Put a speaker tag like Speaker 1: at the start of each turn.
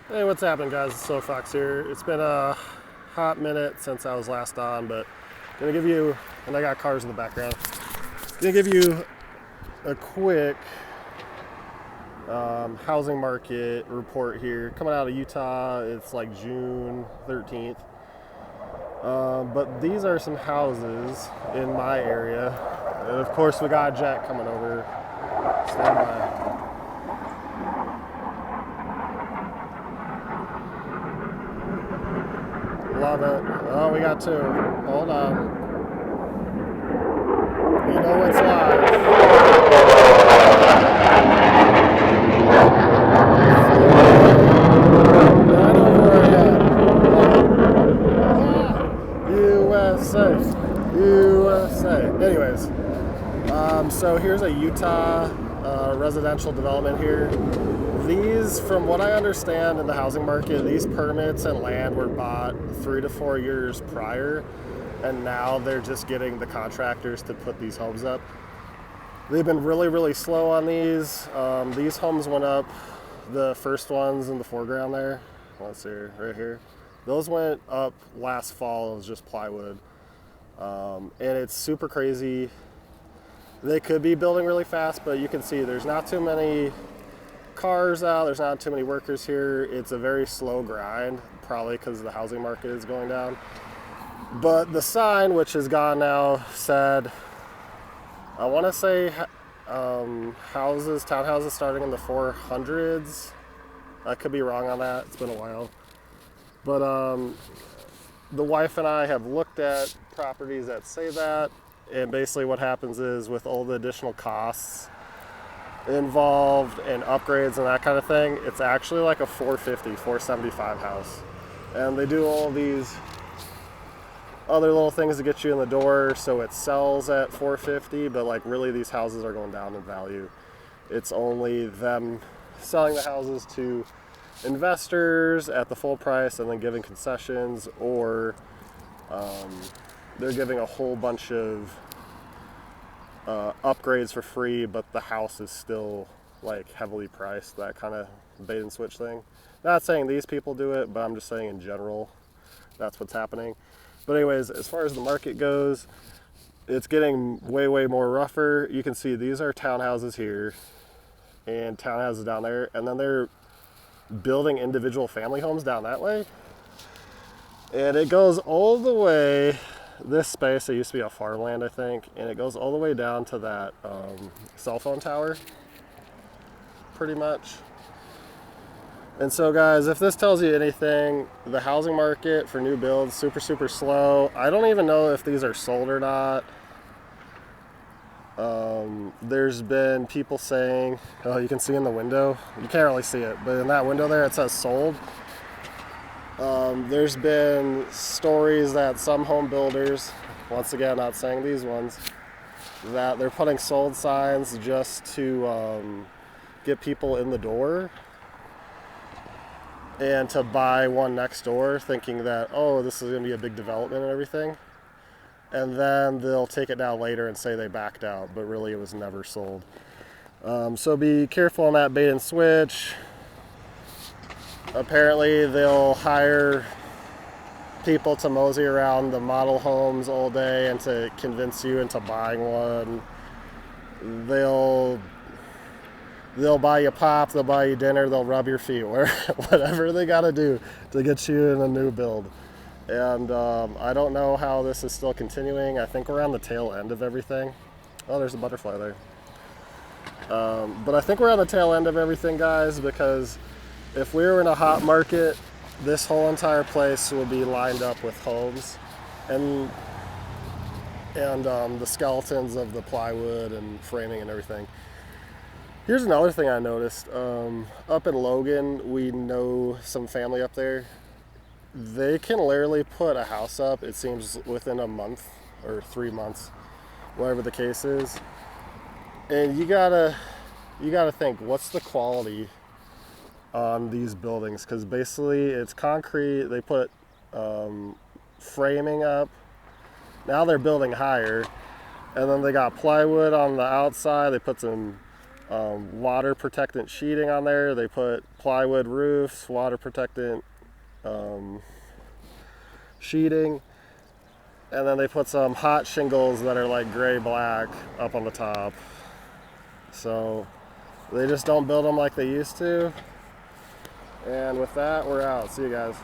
Speaker 1: Hey, what's happening, guys? It's SoFox here. It's been a hot minute since I was last on, but gonna give you, and I got cars in the background, gonna give you a quick housing market report here. Coming out of Utah, it's like June 13th. But these are some houses in my area. And of course, we got a jet coming over. Stand by. Love it. Oh, we got two. Hold on. You know it's live. Right over our head. USA. USA. Anyways, so here's a Utah residential development here. These, from what I understand in the housing market, these permits and land were bought 3 to 4 years prior, and now they're just getting the contractors to put these homes up. They've been really, really slow on these. These homes went up, the first ones in the foreground there. Let's see, right here. Those went up last fall. It was just plywood. And it's super crazy. They could be building really fast, but you can see there's not too many cars out. There's not too many workers here. It's a very slow grind, probably because the housing market is going down. But the sign, which is gone now, said, I want to say townhouses starting in the 400s. I could be wrong on that. It's been a while. But the wife and I have looked at properties that say that. And basically what happens is with all the additional costs involved and upgrades and that kind of thing, it's actually like a 450, 475 house. And they do all these other little things to get you in the door so it sells at 450, but like really these houses are going down in value. It's only them selling the houses to investors at the full price and then giving concessions, or they're giving a whole bunch of upgrades for free, but the house is still like heavily priced, that kind of bait and switch thing. Not saying these people do it, but I'm just saying in general that's what's happening. But anyways, as far as the market goes, it's getting way, way more rougher. You can see these are townhouses here and townhouses down there, and then they're building individual family homes down that way. And it goes all the way, this space, it used to be a farmland, I think, and it goes all the way down to that cell phone tower, pretty much. And so guys, if this tells you anything, the housing market for new builds, super, super slow. I don't even know if these are sold or not. There's been people saying, oh, you can see in the window, you can't really see it, but in that window there it says sold. There's been stories that some home builders, once again, not saying these ones, that they're putting sold signs just to get people in the door and to buy one next door, thinking that, oh, this is going to be a big development and everything. And then they'll take it down later and say they backed out, but really it was never sold. So be careful on that bait and switch. Apparently they'll hire people to mosey around the model homes all day and to convince you into buying one. They'll buy you pop, they'll buy you dinner, they'll rub your feet, whatever they got to do to get you in a new build. And I don't know how this is still continuing. I think we're on the tail end of everything. Oh, there's a butterfly there. But I think we're on the tail end of everything, guys, because if we were in a hot market, this whole entire place would be lined up with homes and the skeletons of the plywood and framing and everything. Here's another thing I noticed. Up in Logan, we know some family up there. They can literally put a house up, it seems, within a month or 3 months, whatever the case is. And you gotta think, what's the quality on these buildings? Because basically it's concrete. They put framing up. Now they're building higher, and then they got plywood on the outside. They put some water protectant sheeting on there. They put plywood roofs, water protectant sheeting, and then they put some hot shingles that are like gray black up on the top. So they just don't build them like they used to. And with that, we're out. See you guys.